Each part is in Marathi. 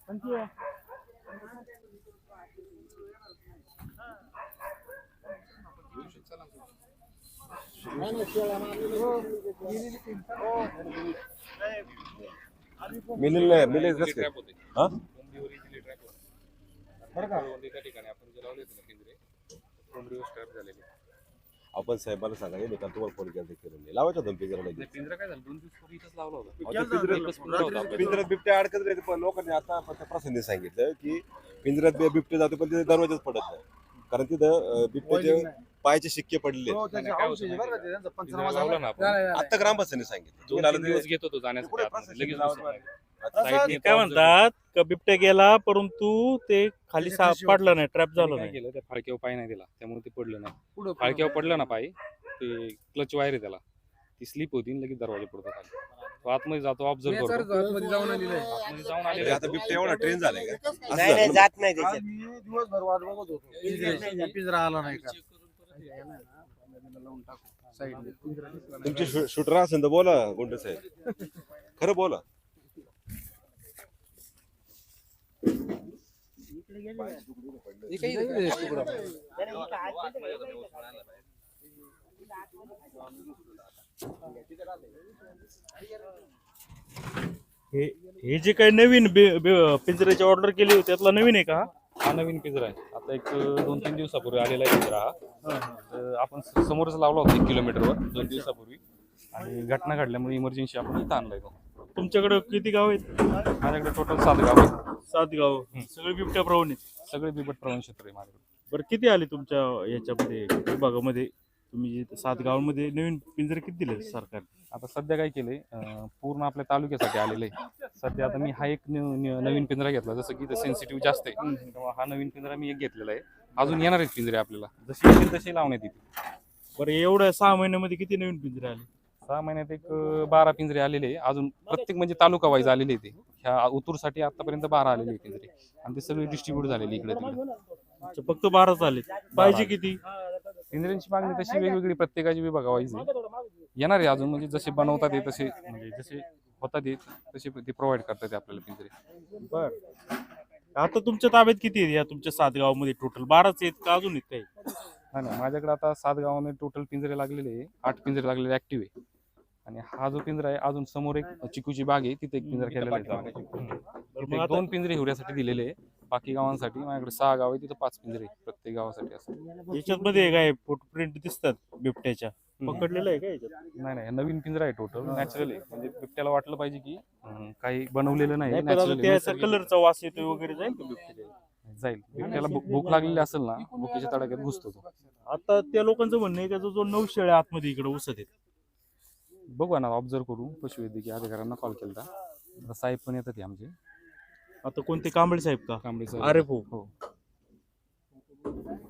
मिलिल मिलिल हा आपण साहेबाला सांगा नाही का तुम्हाला फोन केला लावायचा दोन पिंजरा काय झालं 2 दिवस पूर्वी इथंच लावला होता पिंजऱ्यात बिबट्या अडकत राहते पण लोकांनी आता प्रशासनाने सांगितलं की पिंजऱ्यात बिबटे जातो पण तिथे दरवाजाच पडत नाही कारण तिथं बिबट्याचे पायाचे शिक्के पडले आता ग्रामपंचायतीने सांगितलं घेत होतो जाण्यासाठी काय म्हणतात का बिबट्या गेला परंतु ते खाली पडलं नाही ट्रॅप झालं नाही गेलं त्या फाळक्यावर पाय नाही दिला त्यामुळे ते पडलं नाही फाळक्यावर पडलं ना पाय ते क्लच वायर आहे त्याला ती स्लिप होती आणि लगेच दरवाजा पडतो खाली तो आतमध्ये जातो ऑब्झर्व करतो जाऊन म्हणजे आता बिबट्या एवढा ट्रेन झालाय का नाही जात नाही दिवसभर वाट बघत होतो पिंजरा आला नाही का तुमचे शूटर असेल तर बोला गुंड साहेब खरं बोला हे जे काही नवीन पिंजऱ्याची ऑर्डर केली होती त्यातला नवीन आहे का हा नवीन पिंजरा आहे आता एक 2-3 दिवसापूर्वी आलेला आहे पिंजरा हा आपण समोरच लावला होता 1 किलोमीटरवर 2 दिवसापूर्वी आणि घटना घडल्यामुळे इमर्जन्सी आपण इथं आणलाय तो तुमच्याकडे किती गाव आहेत माझ्याकडे टोटल 7 गाव आहेत 7 गाव सगळे बिबट्या प्रवण आहेत सगळे बिबट प्रवण क्षेत्र आहे माझ्याकडे बरं किती आले तुमच्या याच्यामध्ये विभागामध्ये तुम्ही जे 7 गावांमध्ये नवीन पिंजरे किती दिले सरकार आता सध्या काय केलंय पूर्ण आपल्या तालुक्यासाठी आलेलं आहे सध्या आता मी हा एक नवीन पिंजरा घेतला जसं की सेन्सिटिव्ह जास्त आहे तेव्हा हा नवीन पिंजरा मी एक घेतलेला आहे अजून येणार आहेत पिंजरे आपल्याला जसे येतील तसे लावण्यात येतील बरं एवढ्या 6 महिन्यामध्ये किती नवीन पिंजरे आले 6 महिन्यात एक 12 पिंजरे आलेले अजून प्रत्येक म्हणजे तालुका वाईज आलेले ते ह्या उतूरसाठी आतापर्यंत 12 आलेले पिंजरे आणि ते सगळे डिस्ट्रीब्यूट झालेले इकडे तिकडे फक्त 12 आले पाहिजे किती पिंजऱ्यांची मागणी तशी वेगवेगळी प्रत्येकाची विभागा वाईज येणार आहे अजून म्हणजे जसे बनवतात ते तसे म्हणजे जसे होतात ते तसे ते प्रोव्हाइड करतात आपल्याला पिंजरे बर आता तुमच्या ताब्यात किती आहेत या तुमच्या 7 गावामध्ये टोटल 12च आहेत का अजून आहेत काही नाही माझ्याकडे आता 7 गावामध्ये टोटल पिंजरे लागलेले आहे 8 पिंजरे लागलेले ऍक्टिव्ह आहे आणि हा जो पिंजरा आहे अजून समोर एक चिकूची बाग आहे तिथे एक पिंजरा केलेला आहे 2 पिंजरे हिवऱ्यासाठी दिलेले आहे बाकी गावांसाठी माझ्याकडे 6 गाव आहे तिथे 5 पिंजरे प्रत्येक गावासाठी असं याच्यामध्ये काय फुटप्रिंट दिसतात बिबट्याच्या पकडलेलं आहे का याच्यात नाही नवीन पिंजरा आहे टोटल नॅचरल आहे म्हणजे बिबट्याला वाटलं पाहिजे की काही बनवलेलं नाही नॅचरल कलरचा वास येतो वगैरे जाईल का बिबट्याला जाईल बिबट्याला भूक लागलेली असेल ना भुकीच्या तडाख्यात घुसतो तो आता त्या लोकांचं म्हणणं आहे का जो 9 शेळ्या आतमध्ये इकडे उसत आहेत बघू ना ऑब्झर्व करू पशुवैद्यकीय अधिकाऱ्यांना कॉल केला साहेब पण येतात आमचे आता कोणते कांबळे साहेब का कांबळे साहेब अरे हो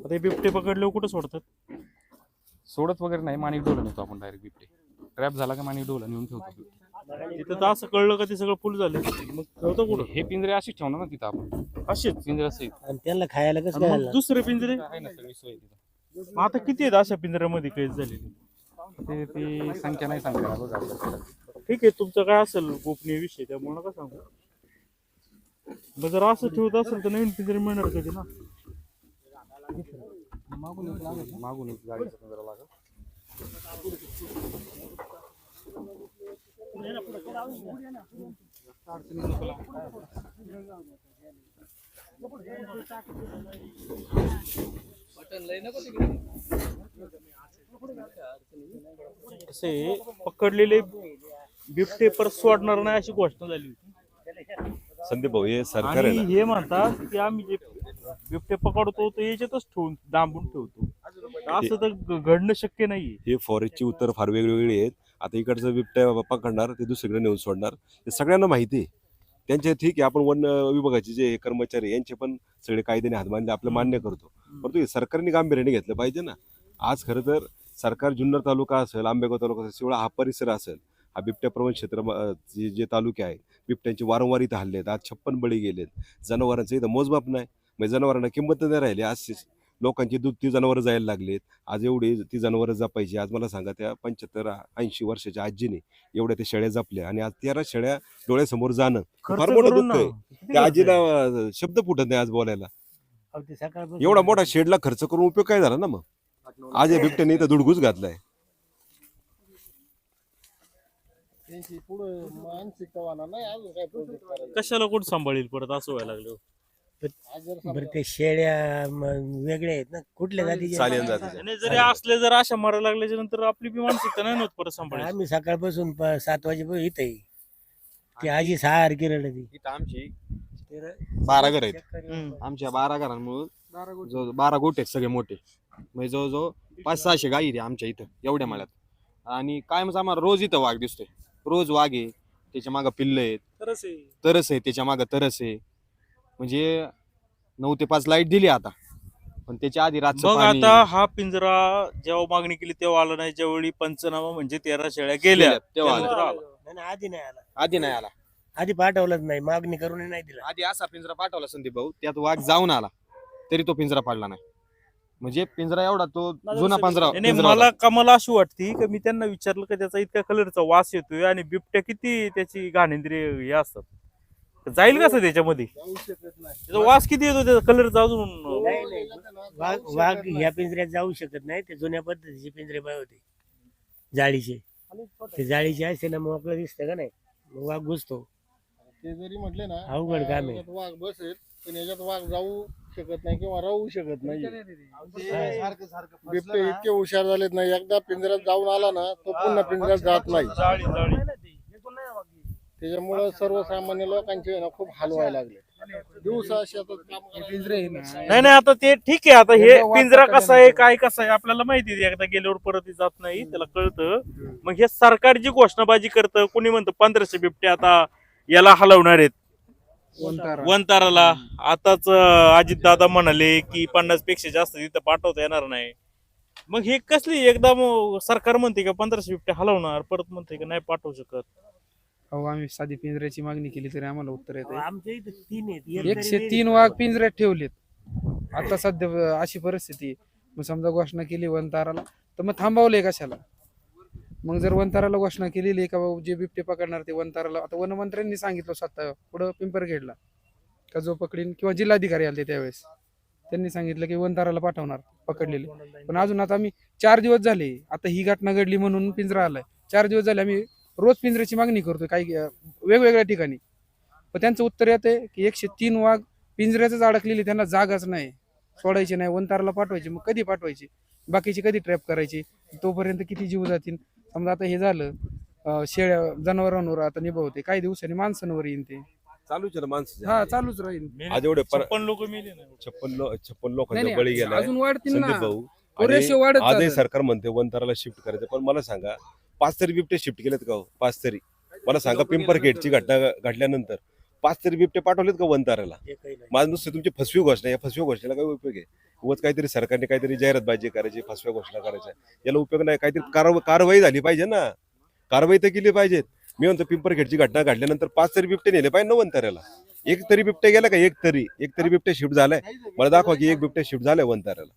आता बिबटे पकडले कुठं सोडतात सोडत वगैरे नाही माणिक डोला नेतो आपण डायरेक्ट बिबटे ट्रॅप झाला का माणिक डोला नेऊन ठेवतो तिथं तर असं कळलं का ते सगळं फुल झाले मग ठेवतो कुठं हे पिंजरे अशीच ठेवणार ना तिथं आपण असेच पिंजरे असे त्यांना खायला कसं दुसरे पिंजरे आहे ना सगळी सोय तिथं आता किती आहेत अशा पिंजऱ्यामध्ये कैद झालेले ती संख्या नाही सांगता बघा ठीक आहे तुमचं काय असेल गोपनीय विषय त्यामुळे नका सांगू मग जर असं ठेवत असेल तर नवीन पिंजरे मिळणार कधी ना मागून एक गाडीचा पिंजरा लागेल असे पकडलेले बिबटे परत सोडणार नाही अशी घोषणा झाली होती संदीप भाऊ हे सरकार आहे आणि ना हे म्हणतात की आम्ही जे बिबटे पकडतो ते याच्यातच ठेवून दाबून ठेवतो असं तर घडणं शक्य नाहीये हे फॉरेस्टची उत्तर फार वेगवेगळी आहेत आता इकडचं बिबट्या पकडणार ते दुसरीकडे नेऊन सोडणार हे सगळ्यांना माहिती आहे त्यांचे ठीक आहे आपण वन विभागाचे जे कर्मचारी यांचे पण सगळे कायद्याने हात बांधले आपलं मान्य करतो परंतु हे सरकारने गांभीर्याने घेतलं पाहिजे ना आज खरं तर सरकार जुन्नर तालुका असेल आंबेगाव तालुका असेल शिवळा हा परिसर असेल हा बिबट्या प्रवण क्षेत्र जे तालुके आहेत बिबट्यांचे वारंवार इथं हल्ले आहेत आज 56 बळी गेलेत जनावरांचं इथं मोजमाप नाही म्हणजे जनावरांना किंमत नाही राहिली आज लोकांची दूध ती जनावरं जायला लागलेत आज एवढी ती जनावरं जपायची आज मला सांगा त्या 75-80 वर्षाच्या आजीने एवढ्या त्या शेळ्या जपल्या आणि आज 13 शेळ्या डोळ्यासमोर जाणं फार मोठं दुःख आहे किती त्या खर्च आजीला आहे? शब्द फुटत नाही आज बोलायला. अहो, ते सकाळपासून एवढा मोठा शेडला खर्च करून उपयोग काय झाला ना मग. आज या बिबट्याने इथं दुडगूस घातलाय. कशाला कोण सांभाळील परत असं व्हायला लागलं. बरं ते शेळ्या वेगळ्या आहेत ना, कुठल्या जातीच्या चालेल जातीच्या. आणि जरी असले जर अशा मारायला लागल्याच्या नंतर आपली बी मानसिकता नाही होत परत सांभाळायची. आम्ही सकाळपासून 7 वाजेपर्यंत इथे आहे. ती आजी सारखी रडती. इथं आमची 12 घर आहेत. हम्म. आमच्या 12 घरांमुळे जो 12 गोटे आहेत सगळे मोठे, म्हणजे जवळजवळ 500-600 गायी आहेत आमच्या इथं एवढ्या मळ्यात. आणि कायमच आम्हाला रोज इथं वाघ दिसतोय. रोज वाघ आहे, त्याच्या मागं पिल्ल आहेत, खरंच आहे. तरस आहे, त्याच्या मागं तरस आहे. म्हणजे 9 ते 5 लाईट दिली आता, पण त्याच्या आधी रातचं मग पाणी आता हा पिंजरा जेव्हा मागणी केली तेव्हा आला नाही, ज्यावेळी पंचनामा म्हणजे 13 शेळ्या गेल्या तेव्हा आलं. त्यानंतर आला. नाही, आधी नाही आला. आधी नाही आला. आधी पाठवलंच नाही, मागणी करून नाही दिला. आधी असा पिंजरा पाठवला संदीप भाऊ, त्यात वाघ जाऊन आला तरी तो पिंजरा पाडला नाही. म्हणजे पिंजरा एवढा तो जुना पिंजरा नाही, नाही, होता. मला अशी वाटती की मी त्यांना विचारलं की त्याचा इतका कलरचा वास येतोय आणि बिबट्या किती त्याची घाणेंद्रिय हे असतात, तर जाईल कसं त्याच्यामध्ये, त्याचा वास किती येतो त्याचा कलरचा अजून. नाही, नाही. वाघ ह्या पिंजऱ्यात जाऊ शकत नाही. ते जुन्या पद्धतीचे पिंजरे पाय होते जाळीचे. ते जाळीचे असते ना, मोकळं दिसतं का नाही, मग वाघ घुसतो. ते जरी म्हटले ना अवघड काम आहे. याच्यात वाघ बसेल पण याच्यात वाघ जाऊ शकत नाही किंवा राहू शकत नाही. बिबटे इतके हुशार झालेत ना, एकदा पिंजऱ्यात जाऊन आला ना तो पुन्हा पिंजऱ्यात जात नाही. त्याच्यामुळं सर्वसामान्य लोकांचे ना खूप हाल व्हायला लागले. दिवसा शेतात काम नाही नाही, आता ते ठीक आहे. आता हे पिंजरा कसा आहे काय कसा आहे आपल्याला माहिती आहे. एकदा गेल्यावर परत जात नाही, त्याला कळतं. मग हे सरकार जी घोषणाबाजी करतं, कोणी म्हणतं 1500 बिबटे आता याला हलवणार आहेत वनताराला. आताच अजित दादा म्हणाले की 50 पेक्षा जास्त तिथं पाठवता येणार नाही. मग हे कसली एकदा सरकार म्हणते का 1500 बिबटे हलवणार, परत म्हणते का नाही पाठवू शकत. अहो आम्ही साधी पिंजऱ्याची मागणी केली तरी आम्हाला उत्तर येत आमच्या इथे 3 आहेत. एक तरी 103 वाघ पिंजऱ्यात ठेवलेत. आता सध्या अशी परिस्थिती आहे. मग समजा घोषणा केली वनताराला, तर मग थांबवलंय कशाला. मग जर वनताराला घोषणा केलेली आहे का बाबा जे बिबटे पकडणार ते वनताराला, आता वनमंत्र्यांनी सांगितलं स्वतः पुढं पिंपरखेडला का जो पकडीन, किंवा जिल्हाधिकारी आले त्यावेळेस त्यांनी सांगितलं की वनताराला पाठवणार पकडलेले. पण अजून आता आम्ही 4 दिवस झाले, आता ही घटना घडली म्हणून पिंजरा आलाय. 4 दिवस झाले आम्ही रोज पिंजऱ्याची मागणी करतोय काही वेगवेगळ्या ठिकाणी. पण त्यांचं उत्तर येते की 103 वाघ पिंजऱ्याच अडकलेली, त्यांना जागाच नाही, सोडायची नाही, वनताराला पाठवायची. मग कधी पाठवायची, बाकीची कधी ट्रॅप करायची, तोपर्यंत किती जीव जातील. समजा आता हे झालं शेळ्या जनावरांवर आता निभावते, काही दिवसांनी माणसांवर येईन ते. चालूच आहे ना माणसं. हा चालूच राहील. आज एवढे 56 लोक मेले ना. 56 नाही लोकांचा बळी नाही, गेलाय अजून वाढतील ना. संदीप भाऊ. तो रेशो वाढत आजही जातं. सरकार म्हणते वनताराला शिफ्ट करायचं, पण मला सांगा 5 तरी बिबटे शिफ्ट केलेत का हो? 5 तरी मला सांगा. पिंपरखेडची घटना घडल्यानंतर 5 तरी बिबटे पाठवलेत का वनताराला? एकही नाही. माझं नुसतं तुमची फसवी घोषणा, या फसवी घोषणेला काय उपयोग आहे? उगाच काहीतरी सरकारने काहीतरी जाहिरातबाजी करायची, फसव्या घोषणा करायच्या, याला उपयोग नाही. काहीतरी कारवाई झाली पाहिजे ना, कारवाई तर केली पाहिजेत. मी म्हणतो पिंपरखेडची घटना घडल्यानंतर 5 तरी बिबटे नेले पाहिजे ना वनताऱ्याला. एक तरी बिबटे गेला का? एक तरी बिबटे शिफ्ट झालाय? मला दाखवा की एक बिबटे शिफ्ट झालाय वनताऱ्याला.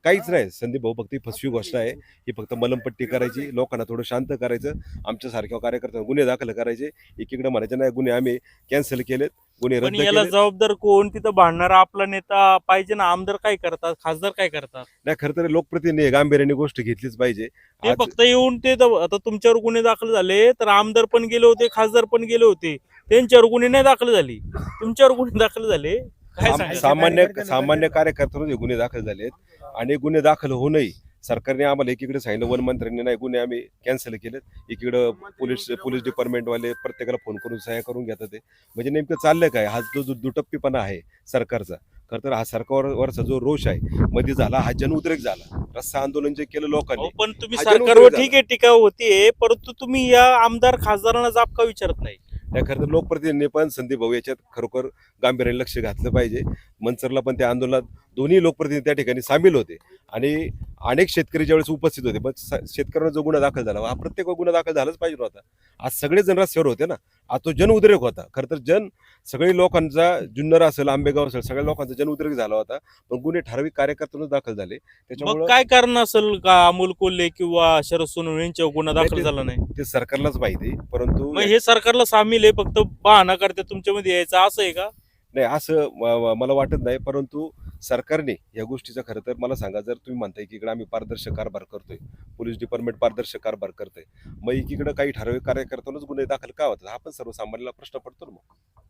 काहीच नाही संदीप भाऊ, फक्त ही फसवी घोषणा आहे. ही फक्त मलमपट्टी करायची, लोकांना थोडं शांत करायचं, आमच्या सारख्या कार्यकर्त्यांना गुन्हे दाखल करायचे. एकीकडे म्हणायचे नाही गुन्हे आम्ही कॅन्सल केलेत, गुन्हे पण रद्द याला केले. जबाबदार कोण? तिथं भांडणारा आपला नेता पाहिजे ना. आमदार काय करतात, खासदार काय करतात? नाही, खरं तर लोकप्रतिनिधी गांभीर्याने गोष्ट घेतलीच पाहिजे. ते आज- फक्त येऊन ते आता तुमच्यावर गुन्हे दाखल झाले तर आमदार पण गेले होते, खासदार पण गेले होते, त्यांच्यावर गुन्हे नाही दाखल झाली, तुमच्यावर गुन्हे दाखल झाले. काय सांगायचं? सामान्य कार्यकर्त्यांवर गुन्हे दाखल झालेत आणि गुन्हे दाखल होऊनही सरकारने आम्हाला एकीकडे सांगितलं, वनमंत्र्यांनी नाही गुन्हे आम्ही कॅन्सल केलेत. इकडं पोलीस डिपार्टमेंटवाले प्रत्येकाला फोन करून सह्या करून घेतात. ते म्हणजे नेमकं चाललंय काय? हा जो दुटप्पीपणा आहे सरकारचा, खरं तर हा सरकारवरचा जो रोष आहे मध्ये झाला, हा जनउद्रेक झाला. रस्ता आंदोलन जे केलं लोकांनी, हो, पण तुम्ही हा सरकारवर जनउद्रेक ठीक आहे टीका होतीये, परंतु तुम्ही या आमदार खासदारांना जाब का विचारत नाही? त्या खरं तर लोकप्रतिनिधींनी पण संदीप भाऊ याच्यात खरोखर गांभीर्याने लक्ष घातलं पाहिजे. मनसरला पण त्या आंदोलनात दोन्ही लोकप्रतिनिधी त्या ठिकाणी सामील होते आणि अनेक शेतकरी ज्यावेळेस उपस्थित होते. पण शेतकऱ्यांना जो गुन्हा दाखल झाला, हा प्रत्येक गुन्हा दाखल झालाच पाहिजे होता. आज सगळे जण रस्त्यावर होते ना. आज तो जन उद्रेक होता. खरं तर सगळे लोकांचा, जुन्नर असेल, आंबेगाव असेल, सगळ्या लोकांचा जन उद्रेक झाला होता. पण गुन्हे ठराविक कार्यकर्त्यांनाच दाखल झाले. मग त्याच्यामुळे काय कारण असेल का अमोल कोल्हे किंवा शरद सोनवणे यांच्यावर गुन्हा दाखल झाला नाही? ते सरकारलाच माहिती, परंतु मग हे सरकारला सामील आहे, फक्त बहाणा करते तुमच्यामध्ये यायचा असं आहे का? नाही असं मला वाटत नाही, परंतु सरकारने या गोष्टीचा खरं तर मला सांगा, जर तुम्ही म्हणताय की इकडे आम्ही पारदर्शक कारभार करतोय, पोलीस डिपार्टमेंट पारदर्शक कारभार करतंय, मग एकीकडे काही ठराविक कार्यकर्त्यांनाच गुन्हे दाखल का होतात, हा पण सर्वसामान्याला प्रश्न पडतो ना मग.